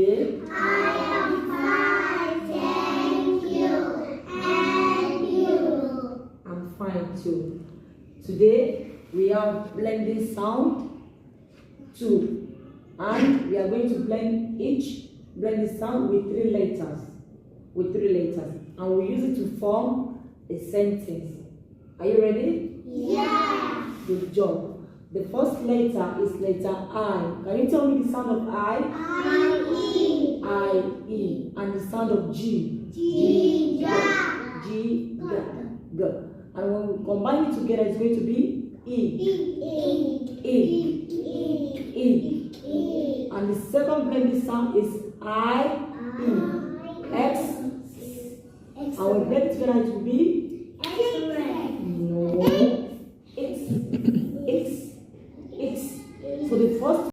today? I am fine, thank you. And you? I'm fine too. Today we have blending sound 2, and we are going to blend each blending sound with 3 letters. And we use it to form a sentence. Are you ready? Yeah. Good job. The first letter is letter I. Can you tell me the sound of I? I-E. I-E. And the sound of G? G-Ga. G-Ga. G. And when we combine it together, it's going to be E. E. And the second blended sound is I-E. X. And when we blend it together, it will be